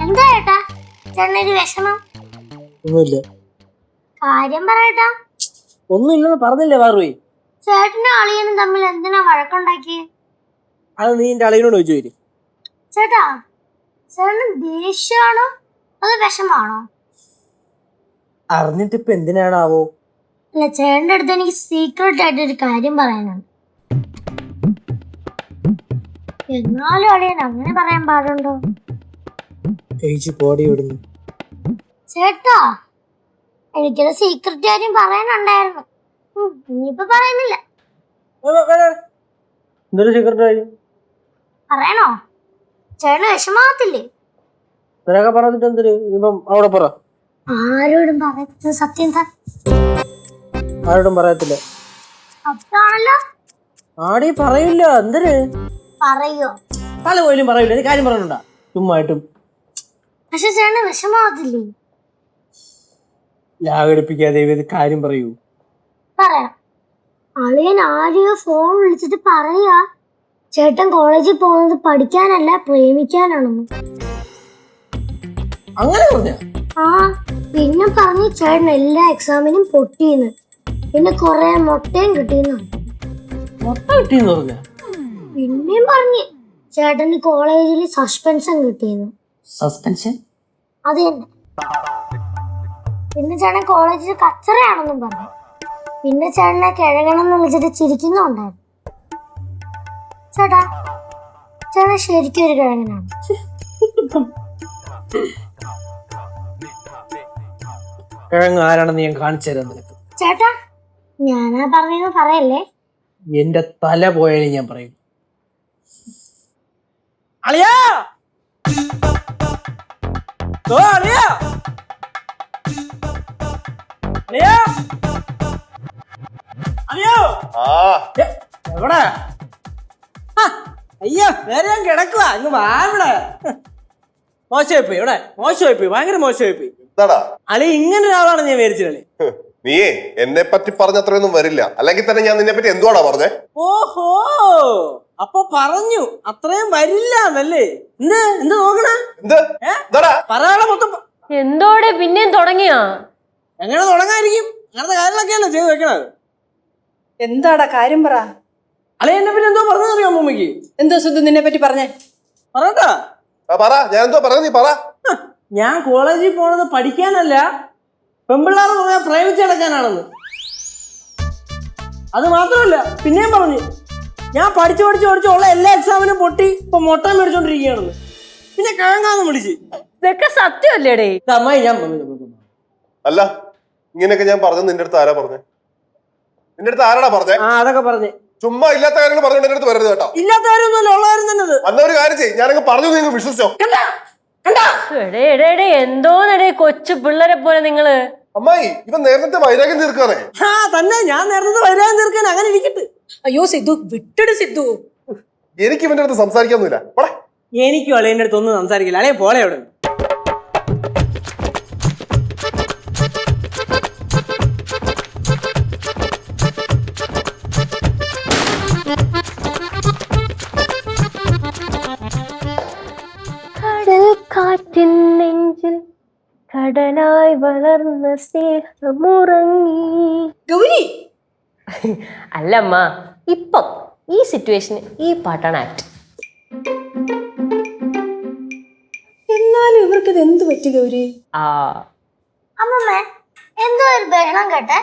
എന്താ ഏട്ടാ ചേട്ടനൊരു വിഷമം? ഒന്നുമില്ല. കാര്യം പറയട്ടാ. ഒന്നുമില്ലെന്ന് പറഞ്ഞില്ലേ പാർവി? ചേട്ടനും അളിയനും തമ്മിൽ എന്തിനാ വഴക്കുണ്ടാക്കി? അത് നീ എന്റെ അളിയനോട് ചോദിച്ചു വരും. ചേട്ടാ, ചേട്ടന് ദേഷ്യമാണോ അത് വിഷമാണോ? അറിഞ്ഞിട്ടിപ്പൊ എന്തിനാണാവോ? അല്ല, ചേട്ടന്റെ അടുത്ത് എനിക്ക് സീക്രട്ട് ആയിട്ട് ഒരു കാര്യം പറയാനുണ്ട്. എന്നാലും അളിയൻ അങ്ങനെ പറയാൻ പാടുണ്ടോ? പോടി വിടുന്നു. ചേട്ടാ, എനിക്കൊരു സീക്രട്ട് കാര്യം പറയാനുണ്ടായിരുന്നു. ഇനിയിപ്പൊ പറയുന്നില്ല. എന്തൊരു സീക്രട്ട് കാര്യം? പറയണോ? ചേട്ടന് വിഷമാകത്തില്ലേ? നിനക്കെ പറഞ്ഞിട്ട് എന്തൊരു ഇപ്പം അവിടെ പറ. ആരോടും പറയത്തില്ല, സത്യം താ. ആരോടും പറയത്തില്ല. സത്യമാണല്ലോ. ആടി പറയില്ല. എന്തൊരു പറയോ? പല പോലും പറയില്ല. നീ കാര്യം പറഞ്ഞുണ്ടാ ചുമ്മായിട്ടും. പക്ഷെ ചേട്ടന് വിഷമാകത്തില്ലേ? ലാഗടിപ്പിക്കാതെ കാര്യം പറയൂ. പറയാം. അളിയൻ ആരെയോ ഫോൺ വിളിച്ചിട്ട് പറയാ ചേട്ടൻ കോളേജിൽ പോകുന്നത് പഠിക്കാനല്ല പ്രേമിക്കാനാണെന്ന്. അങ്ങനെ പറഞ്ഞ? ആ, പിന്നെ പറഞ്ഞു ചേട്ടൻ എല്ലാ എക്സാമിനും പൊട്ടിയെന്ന്, പിന്നെ കൊറേ മുട്ടയും കിട്ടിയെന്ന്. മൊട്ട കിട്ടിയെന്ന് പറഞ്ഞ? പിന്നെയും പറഞ്ഞു ചേട്ടന് കോളേജിൽ സസ്പെൻഷൻ കിട്ടിയെന്ന്. സസ്പെൻഷൻ? അത് തന്നെ. പിന്നെ ചേട്ടൻ കോളേജിൽ കച്ചറയാണെന്നും പറഞ്ഞു. പിന്നെ ചേട്ടനെ കിഴകണമെന്ന് വിളിച്ചിട്ട് ചിരിക്കുന്നുണ്ടായിരുന്നു. ചേട്ടാ, ചേട്ടൻ ശരിക്കും ഒരു കിഴങ്ങനാണ്. കിഴങ്ങ് ആരാണെന്ന് ഞാൻ കാണിച്ചു തരാം നിനക്ക്. ചേട്ടാ, ഞാനാ പറഞ്ഞെന്ന് പറയല്ലേ. എന്റെ തല പോയാലും ഞാൻ പറയും. അളിയാ, അളിയാ, അളിയാ, അളിയോ, എവിടെ? അയ്യോ, നേരെ ഞാൻ കിടക്കുവാ. ഇന്ന് വാ ഇവിടെ. മോശമായിപ്പോയി, ഇവിടെ മോശമായിപ്പോയി, ഭയങ്കര മോശമായിപ്പോയി. അളി ഇങ്ങനെ ഒരാളാണ് ഞാൻ വിചാരിച്ചത്. കളി നീയേ എന്നെ പറ്റി പറഞ്ഞത്രയൊന്നും വരില്ല. അല്ലെങ്കിൽ തന്നെ ഞാൻ നിന്നെ പറ്റി എന്തുവാടാ പറഞ്ഞേ? ഓഹോ, അപ്പൊ പറഞ്ഞു അത്രയും വരില്ല എന്നല്ലേ? എന്ത് നോക്കണ? പറയാളെ മൊത്തം എന്തോടെ പിന്നെയും തുടങ്ങിയാ? എങ്ങനെ തുടങ്ങാതിരിക്കും? അങ്ങനത്തെ കാര്യങ്ങളൊക്കെയല്ലോ ചെയ്ത് വെക്കണത്. എന്താടാ കാര്യം പറ. അല്ലെ എന്നെ പറ്റി എന്തോ പറഞ്ഞറിയോ അമ്മൂമ്മക്ക്? എന്തോ സുധു നിന്നെ പറ്റി പറഞ്ഞേ? പറയട്ടാ. ഞാൻ എന്തോ പറഞ്ഞ നീ പറ. ഞാൻ കോളേജിൽ പോണത് പഠിക്കാനല്ല, പെമ്പിള്ളാറ് പറയാ പ്രേമിച്ചടക്കാനാണെന്ന്. അത് മാത്രമല്ല പിന്നെയും പറഞ്ഞു ഞാൻ പഠിച്ചു ഉള്ള എല്ലാ എക്സാമിനും പൊട്ടി ഇപ്പൊ മുട്ട മേടിച്ചോണ്ടിരിക്കുകയാണെന്ന്. പിന്നെ കിഴങ്ങാന്ന് വിളിച്ച്. ഇതൊക്കെ സത്യമല്ലേടേ? അമ്മായി ഞാൻ അല്ല, ഇങ്ങനെയൊക്കെ ഞാൻ പറഞ്ഞത് നിന്റെ അടുത്ത് ആരാ പറഞ്ഞേ? നിന്റെ അടുത്ത് ആരാടാ പറഞ്ഞേ? അതൊക്കെ പറഞ്ഞേ. ചുമ്മാ ഇല്ലാത്ത കാര്യങ്ങൾ പറഞ്ഞോണ്ട് എന്റെ അടുത്ത് വരരുത് കേട്ടോ. ഇല്ലാത്ത കാര്യമൊന്നുമല്ല, ഉള്ള കാര്യം തന്നെ. അന്നൊരു കാര്യം ചെയ്യും, ഞാനങ്ങ് പറഞ്ഞു, നിങ്ങൾ വിശ്വസിച്ചോ? എന്തോന്നടേ കൊച്ചു പിള്ളേരെ പോലെ നിങ്ങള്. അമ്മായി, ഇവൻ നേരത്തെ വൈരാഗ്യം തീർക്കാനേ. തന്നെ ഞാൻ നേരത്തെ വൈരാഗ്യം തീർക്കാൻ അങ്ങനെ ഇരിക്കട്ടെ. അയ്യോ സിദ്ധു, വിട്ടിട് സിദ്ധു. എനിക്ക് ഇവന്റെ അടുത്ത് സംസാരിക്കാനൊന്നുമില്ല. എനിക്കും അളിയന്റെ അടുത്ത് ഒന്നും സംസാരിക്കില്ല. അളിയെ പോലെ അവിടെ. കടൽ കാറ്റിൻ നെഞ്ചിൽ കടലായി വളർന്ന സ്നേഹമുറങ്ങി. ഗൗരി അല്ലമ്മ, ഇപ്പം ഈ സിറ്റുവേഷന് ഈ പാട്ടാണ് ആക്ട്. എന്നാലും ഇവർക്ക് ഇത് എന്ത് പറ്റി ഗൗരി? അമ്മമ്മേ, എന്തോ ഒരു ബഹളം കേട്ടെ.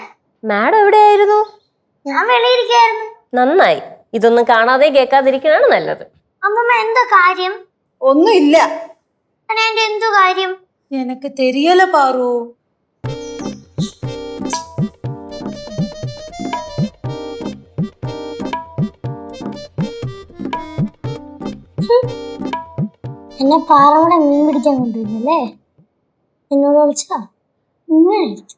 മാഡം എവിടെയായിരുന്നു? ഞാൻ വെളിയിരിക്കായിരുന്നു. നന്നായി, ഇതൊന്നും കാണാതെ കേൾക്കാതിരിക്കണാണ് നല്ലത്. അമ്മമ്മ, എന്താ കാര്യം? ഒന്നുമില്ല. എന്തോ കാര്യം? എനക്ക് തെരിയല പാറു. എന്നെ പാറവിടെ മീൻ പിടിക്കാൻ കൊണ്ടുവരുന്നല്ലേ? എന്നോട് വിളിച്ചാ ഇങ്ങനെ